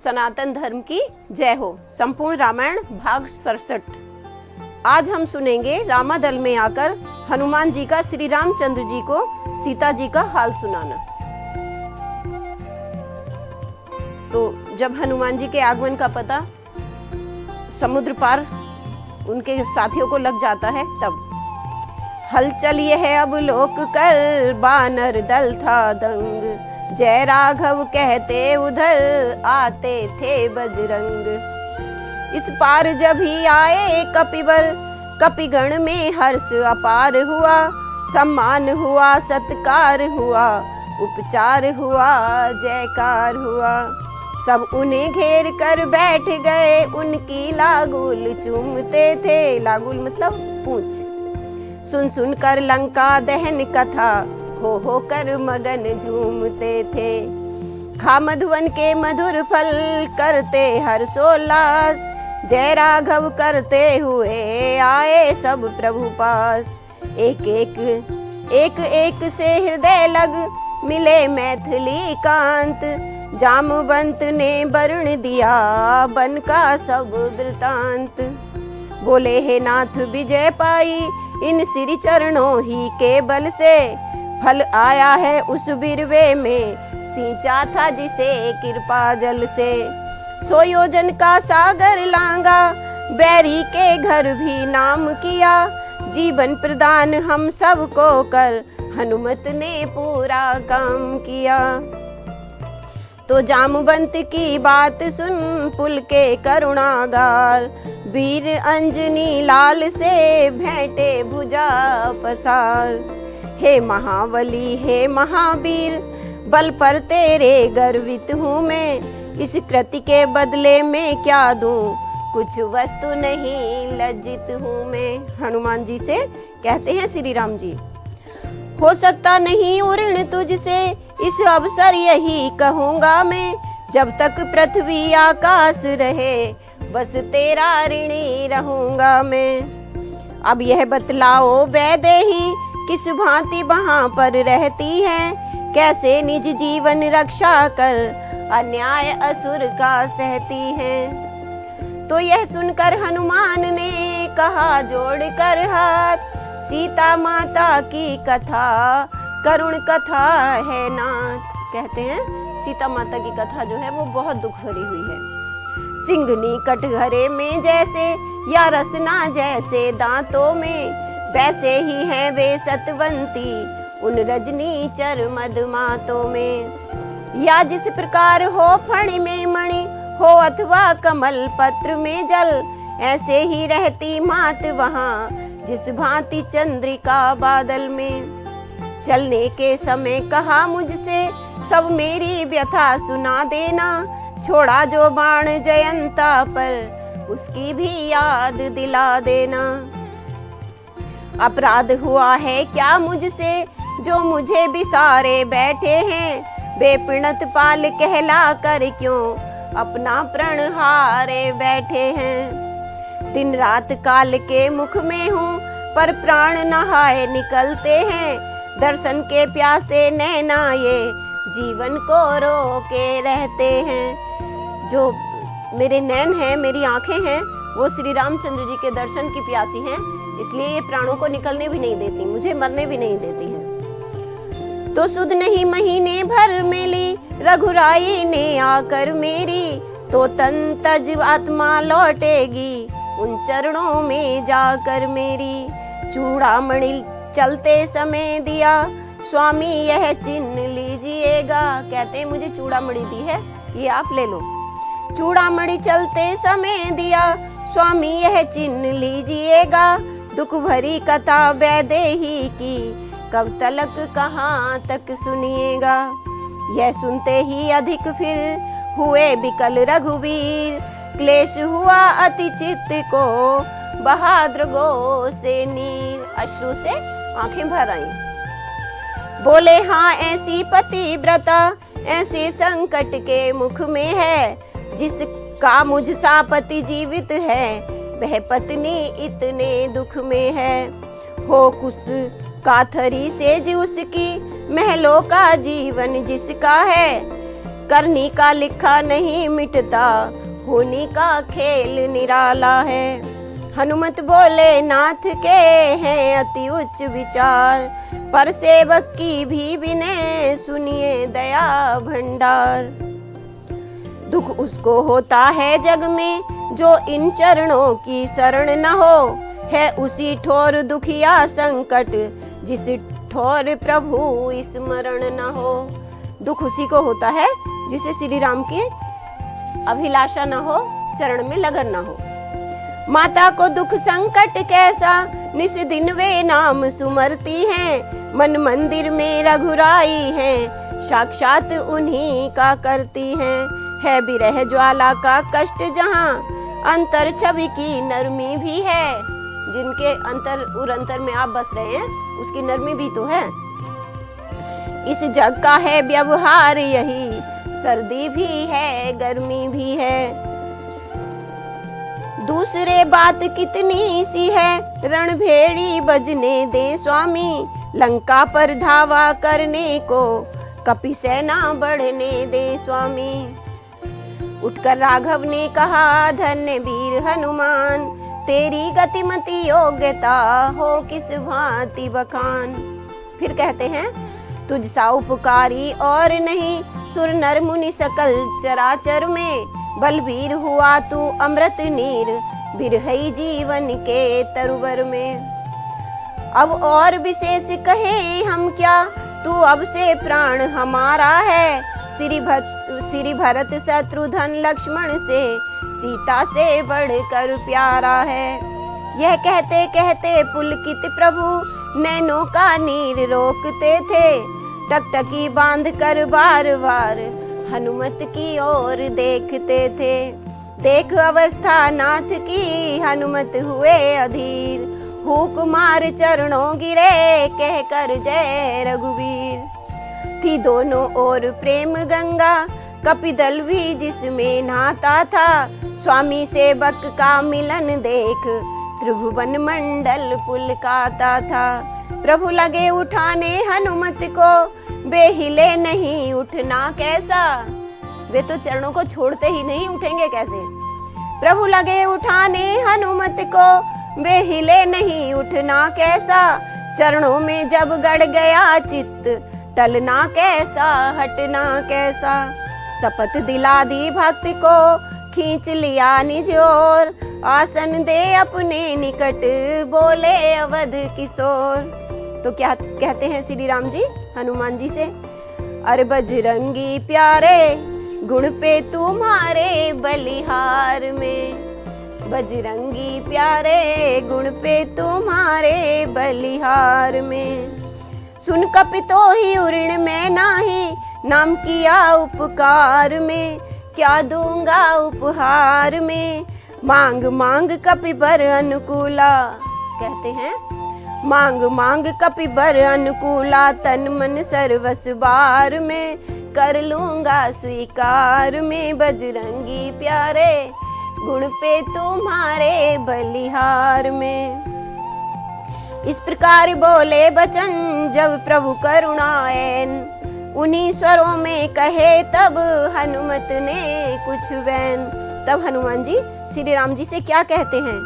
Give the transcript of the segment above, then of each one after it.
सनातन धर्म की जय हो। संपूर्ण रामायण भाग 67। आज हम सुनेंगे रामादल में आकर हनुमान जी का श्री रामचंद्र जी को सीता जी का हाल सुनाना। तो जब हनुमान जी के आगमन का पता समुद्र पार उनके साथियों को लग जाता है, तब हलचल ये है अब लोक कर, बानर दल था दंग, जय राघव कहते उधर आते थे बजरंग। इस पार जब ही आए कपिवर, कपिगण में हर्ष अपार हुआ, सम्मान हुआ सत्कार हुआ, उपचार हुआ जयकार हुआ। सब उन्हें घेर कर बैठ गए, उनकी लागुल चूमते थे। लागुल मतलब पूंछ। सुन सुन कर लंका दहन कथा, हो कर मगन झूमते थे। खा मधुवन के मधुर फल, करते हर्षोल्लास, जय राघव करते हुए आए सब प्रभु पास। एक एक से हृदय लग मिले मैथिली कांत, जामवंत ने वरुण दिया बन का सब वृतांत। बोले हे नाथ विजय पाई, इन श्री चरणों ही के बल से, फल आया है उस बिरवे में, सींचा था जिसे कृपा जल से। 100 योजन का सागर लांगा, बैरी के घर भी नाम किया, जीवन प्रदान हम सबको कर, हनुमत ने पूरा काम किया। तो जामवंत की बात सुन पुल के करुणागार, वीर अंजनी लाल से भेंटे भुजा पसार। हे महाबली हे महावीर, बल पर तेरे गर्वित हूँ मैं, इस कृति के बदले में क्या दूँ, कुछ वस्तु नहीं लज्जित हूँ मैं। हनुमान जी से कहते हैं श्री राम जी, हो सकता नहीं उऋण तुझसे, इस अवसर यही कहूँगा मैं, जब तक पृथ्वी आकाश रहे, बस तेरा ऋणी रहूँगा मैं। अब यह बतलाओ वैदेही, किस भांति वहाँ पर रहती है, कैसे निज जीवन रक्षा कर, अन्याय असुर का सहती है। तो यह सुनकर हनुमान ने कहा जोड़ कर हाथ, सीता माता की कथा करुण कथा है नाथ। कहते हैं सीता माता की कथा जो है वो बहुत दुख भरी हुई है। सिंघनी कटघरे में जैसे, या रसना जैसे दांतों में, वैसे ही हैं वे सतवंती, उन रजनी चर मदमातों में। या जिस प्रकार हो फणि में मणि, हो अथवा कमल पत्र में जल, ऐसे ही रहती मात वहाँ, जिस भांति चंद्रिका बादल में। चलने के समय कहा मुझसे, सब मेरी व्यथा सुना देना, छोड़ा जो बाण जयंता पर, उसकी भी याद दिला देना। अपराध हुआ है क्या मुझसे, जो मुझे बिसारे बैठे हैं, बेपिणत पाल कहला कर क्यों अपना प्रण हारे बैठे हैं। दिन रात काल के मुख में हूँ, पर प्राण नहाए निकलते हैं, दर्शन के प्यासे नैना ये जीवन को रोके रहते हैं। जो मेरे नैन हैं, मेरी आंखें हैं, वो श्री रामचंद्र जी के दर्शन की प्यासी हैं, इसलिए ये प्राणों को निकलने भी नहीं देती, मुझे मरने भी नहीं देती हैं। तो सुध नहीं महीने भर में ली, रघुराई ने आकर मेरी, तो तन तज आत्मा लौटेगी, उन चरणों में जाकर मेरी। चूड़ामणि चलते समय दिया, स्वामी यह चिन्ह लीजिएगा। कहते हैं मुझे चूड़ामणि दी है, ये आप ले लो। चूड़ामणि चलते समय दिया, स्वामी यह चिन्ह लीजिएगा। दुख भरी कथा वैदेही की, कब तलक कहाँ तक सुनिएगा। यह सुनते ही अधिक फिर हुए विकल रघुवीर, क्लेश हुआ अति चित्त को, बहादुर गो से नीर। अश्रु से आंखें भर आई। बोले हाँ ऐसी पतिव्रता, ऐसे संकट के मुख में है, जिसका मुझ सा पति जीवित है, वह पत्नी इतने दुख में है। हो कुस काथरी से जी उसकी, महलों का जीवन जिसका है, करनी का लिखा नहीं मिटता, होनी का खेल निराला है। हनुमत बोले नाथ के हैं अति उच्च विचार, पर सेवक की भी विनय सुनिए दया भंडार। दुख उसको होता है जग में जो इन चरणों की शरण न हो, है उसी ठोर दुखिया संकट जिस ठोर प्रभु स्मरण न हो। दुख उसी को होता है जिसे श्री राम की अभिलाषा न हो, चरण में लगन न हो। माता को दुख संकट कैसा, निस दिन वे नाम सुमरती हैं। मन मंदिर में रघुराई है, साक्षात उन्हीं का करती हैं। है विरह ज्वाला का कष्ट जहाँ, अंतर छवि की नरमी भी है। जिनके अंतर में आप बस रहे हैं, उसकी नरमी भी तो है। इस जग का है व्यवहार यही, सर्दी भी है गर्मी भी है। दूसरे बात कितनी सी है, रणभेड़ी बजने दे स्वामी। लंका पर धावा करने को, कपि सेना बढ़ने दे स्वामी। उठकर राघव ने कहा धन्य वीर हनुमान, तेरी गतिमति योग्यता हो किस भांति बखान। फिर कहते हैं तुझ सा उपकारी और नहीं, सुर नर मुनि सकल चराचर में। बलबीर हुआ तू अमृत नीर, बिरहई जीवन के तरुवर में। अब और विशेष कहे हम क्या, तू अब से प्राण हमारा है। श्री भरत शत्रुघ्न लक्ष्मण से, सीता से बढ़कर प्यारा है। यह कहते कहते पुलकित प्रभु, नैनों का नीर रोकते थे। टकटकी बांध कर बार बार, हनुमत की ओर देखते थे। देख अवस्था नाथ की, हनुमत हुए अधीर। हुक मार चरणों गिरे, कहकर जय रघुवीर। थी दोनों ओर प्रेम गंगा, कपिदल भी जिसमें नहाता था। स्वामी सेवक का मिलन देख, त्रिभुवन मंडल पुलकाता था। प्रभु लगे उठाने हनुमत को, वे हिले नहीं उठना कैसा। वे तो चरणों को छोड़ते ही नहीं, उठेंगे कैसे। प्रभु लगे उठाने हनुमत को, वे हिले नहीं उठना कैसा। चरणों में जब गड़ गया चित्त, टलना कैसा हटना कैसा। शपथ दिला दी भक्त को, खींच लिया निज ओर। आसन दे अपने निकट, बोले अवध किशोर। तो क्या कहते हैं श्री राम जी हनुमान जी से, अरे बजरंगी प्यारे गुण पे तुम्हारे बलिहार में। बजरंगी प्यारे गुण पे तुम्हारे बलिहार में। सुन कपितो ही उऋण में नाही, नाम किया उपकार में। क्या दूंगा उपहार में, मांग मांग कपि बर अनुकूला। कहते हैं मांग मांग कपि बर अनुकूला, तन मन सर्वस बार में। कर लूंगा स्वीकार में, बजरंगी प्यारे गुण पे तुम्हारे बलिहार में। इस प्रकार बोले बचन जब प्रभु करुणाएन, उन्हीं स्वरों में कहे तब हनुमत ने कुछ वैन। तब हनुमान जी श्री राम जी से क्या कहते हैं,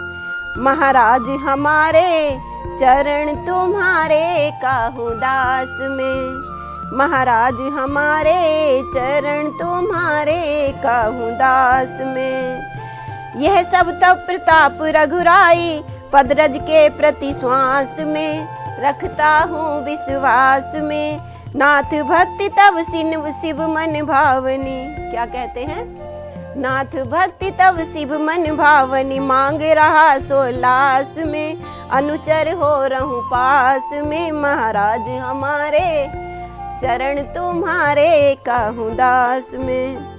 महाराज हमारे चरण तुम्हारे काहू दास में। महाराज हमारे चरण तुम्हारे काहू दास में। यह सब तब प्रताप रघुराई, पदरज के प्रति श्वास में। रखता हूँ विश्वास में, नाथ भक्ति तब शिव मन भावनी। क्या कहते हैं, नाथ भक्ति तब शिव मन भावनी। मांग रहा सोलास में, अनुचर हो रहूं पास में। महाराज हमारे चरण तुम्हारे काहू दास में।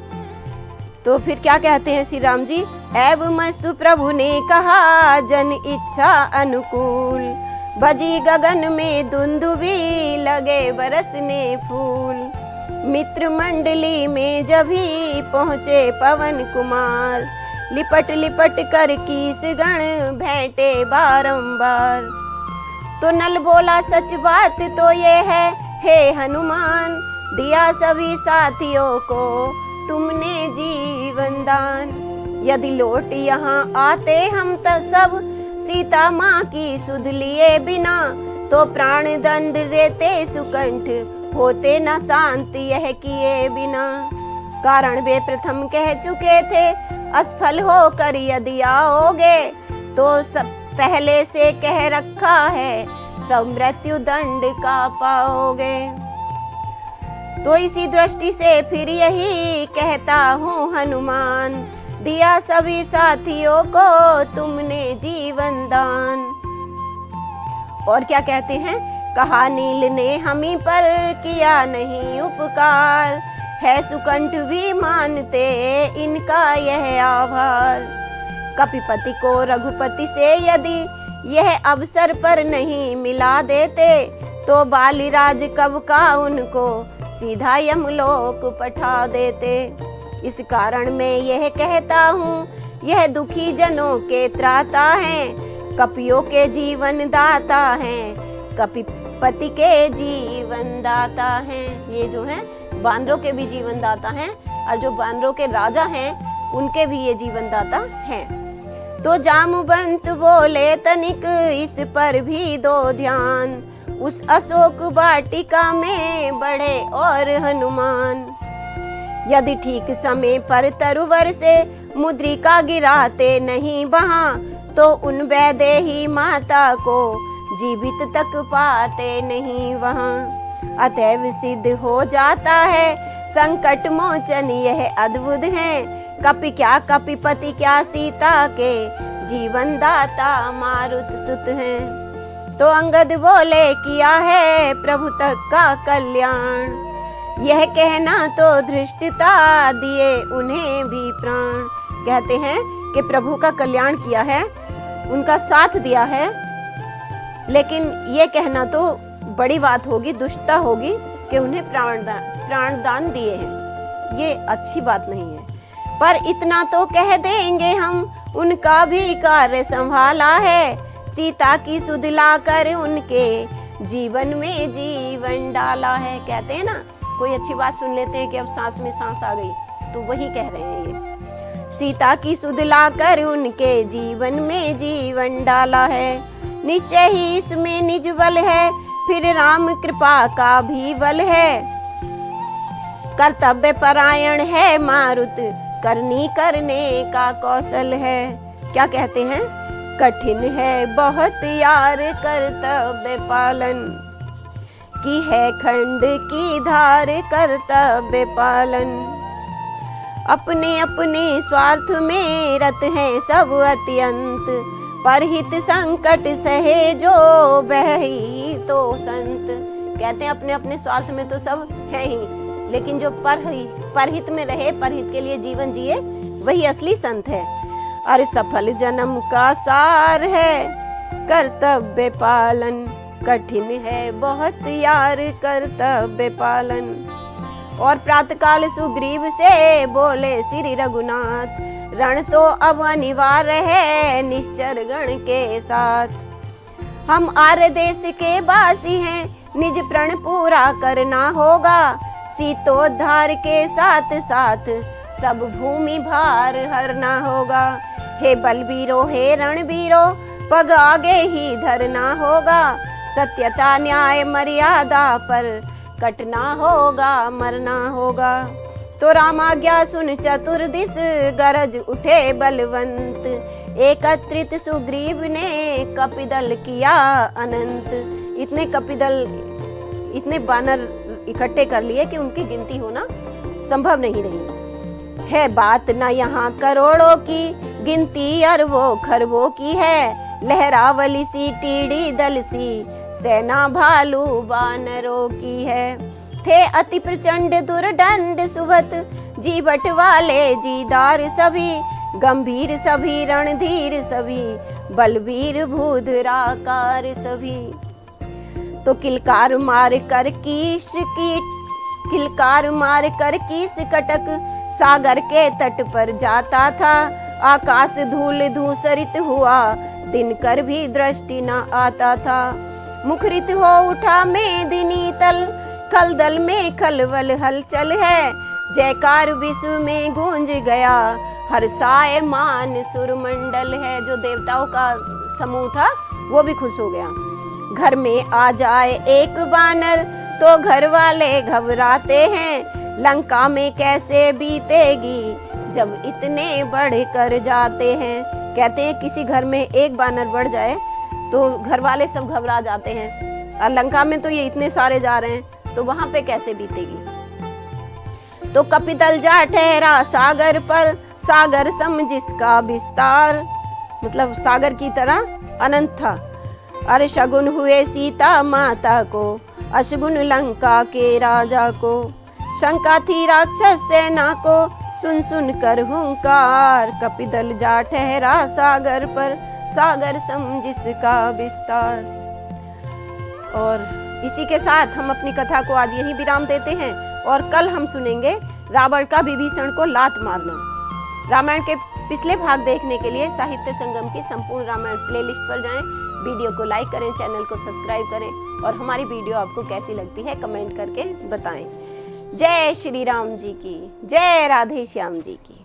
तो फिर क्या कहते हैं श्री राम जी, ऐब मस्तु प्रभु ने कहा जन इच्छा अनुकूल। बजी गगन में दुंदुभी, लगे बरसने फूल। मित्र मंडली में जभी पहुँचे पवन कुमार। लिपट लिपट कर कीस गण भेंटे बारंबार। तो नल बोला सच बात तो ये है, हे हनुमान। दिया सभी साथियों को तुमने जीवन दान। यदि लौट यहाँ आते हम तो सब सीता माँ की सुध लिए बिना, तो प्राण दंड देते सुकंठ होते न शांत यह किए बिना। कारण वे प्रथम कह चुके थे असफल होकर यदि आओगे, तो सब पहले से कह रखा है सब मृत्यु दंड का पाओगे। तो इसी दृष्टि से फिर यही कहता हूँ हनुमान, दिया सभी साथियों को तुमने जीवन दान। और क्या कहते हैं, कहा नील ने हमी पर किया नहीं उपकार, है सुकंठ भी मानते इनका यह आभार। कपिपति को रघुपति से यदि यह अवसर पर नहीं मिला देते, तो बालीराज कब का उनको सीधा यमलोक पठा देते। इस कारण मैं यह कहता हूँ, यह दुखी जनों के त्राता हैं, कपियों के जीवन दाता हैं, कपिपति के जीवन दाता हैं। ये जो है बानरों के भी जीवन दाता हैं, और जो बानरों के राजा हैं उनके भी ये जीवन दाता हैं। तो जामवंत बोले तनिक इस पर भी दो ध्यान, उस अशोक वाटिका में बड़े और हनुमान। यदि ठीक समय पर तरुवर से मुद्रिका गिराते नहीं वहाँ, तो उन वैदेही माता को जीवित तक पाते नहीं वहाँ। अतएव सिद्ध हो जाता है संकट मोचन यह अद्भुत है, कपि क्या कपिपति क्या सीता के जीवन दाता मारुत सुत हैं। तो अंगद बोले किया है प्रभु तक का कल्याण, यह कहना तो धृष्टता दिए उन्हें भी प्राण। कहते हैं कि प्रभु का कल्याण किया है, उनका साथ दिया है, लेकिन ये कहना तो बड़ी बात होगी, दुष्टता होगी कि उन्हें प्राणदान दिए हैं। ये अच्छी बात नहीं है। पर इतना तो कह देंगे हम, उनका भी कार्य संभाला है, सीता की सुध लाकर उनके जीवन में जीवन डाला है। कहते हैं ना, कोई अच्छी बात सुन लेते हैं कि अब सांस में सांस आ गई, तो वही कह रहे हैं ये। सीता की सुध लाकर उनके जीवन में जीवन डाला है, निश्चय ही इसमें निज बल है, फिर राम कृपा का भी बल है। कर्तव्य परायण है मारुत, करनी करने का कौशल है। क्या कहते हैं, कठिन है बहुत यार कर्तव्य पालन, की है खंड की धार कर्तव्य पालन। अपने अपने स्वार्थ में रत हैं सब अत्यंत, परहित संकट सहे जो बही तो संत। कहते हैं अपने अपने स्वार्थ में तो सब है ही, लेकिन जो परहित में रहे, परहित के लिए जीवन जिए, वही असली संत है। अरे सफल जन्म का सार है कर्तव्य पालन, कठिन है बहुत यार कर्तव्य पालन। और प्रातःकाल सुग्रीव से बोले श्री रघुनाथ, रण तो अब अनिवार्य है निश्चर गण के साथ। हम आर्य देश के वासी हैं, निज प्रण पूरा करना होगा, सीतोद्धार के साथ साथ सब भूमि भार हरना होगा। हे बलवीरो हे रणवीरो, पग आगे ही धरना होगा, सत्यता न्याय मर्यादा पर कटना होगा मरना होगा। तो रामाज्ञा सुन चतुर्दिश गरज उठे बलवंत, एकत्रित सुग्रीव ने कपिदल किया अनंत। इतने कपिदल, इतने बानर इकट्ठे कर लिए कि उनकी गिनती होना संभव नहीं रही। है बात न यहाँ करोड़ों की, गिनती अरबों खरबों की है, लहरावली सी टीडी दल सी सेना भालू बानरों की है। थे अति प्रचंड दुर्दंड सुवत, जीवट वाले जीदार सभी, गंभीर सभी रणधीर सभी, बलवीर भूधराकार सभी। तो किलकार मार कर कीस कटक, सागर के तट पर जाता था, आकाश धूल धूसरित हुआ, दिनकर भी दृष्टि न आता था। मुखरित हो उठा मेदिनी तल, खलदल में खलवल हलचल है, जयकार विश्व में गूंज गया, हर्षाए मान सुरमंडल है। जो देवताओं का समूह था वो भी खुश हो गया। घर में आ जाए एक बानर तो घर वाले घबराते हैं, लंका में कैसे बीतेगी जब इतने बढ़ कर जाते हैं। कहते हैं किसी घर में एक बानर बढ़ जाए तो घर वाले सब घबरा जाते हैं, और लंका में तो ये इतने सारे जा रहे हैं तो वहां पे कैसे बीतेगी। तो कपितल जा ठहरा सागर पर, सागर सम जिसका विस्तार, मतलब सागर की तरह अनंत था। अरे शगुन हुए सीता माता को, अशगुन लंका के राजा को, शंका थी राक्षस सेना को, सुन सुन कर हुंकार। कपितल जा ठहरा सागर पर, सागर सम जिसका विस्तार। और इसी के साथ हम अपनी कथा को आज यही विराम देते हैं, और कल हम सुनेंगे रावण का विभीषण को लात मारना। रामायण के पिछले भाग देखने के लिए साहित्य संगम की संपूर्ण रामायण प्लेलिस्ट पर जाएं, वीडियो को लाइक करें, चैनल को सब्सक्राइब करें, और हमारी वीडियो आपको कैसी लगती है कमेंट करके बताएं। जय श्री राम जी की, जय राधे श्याम जी की।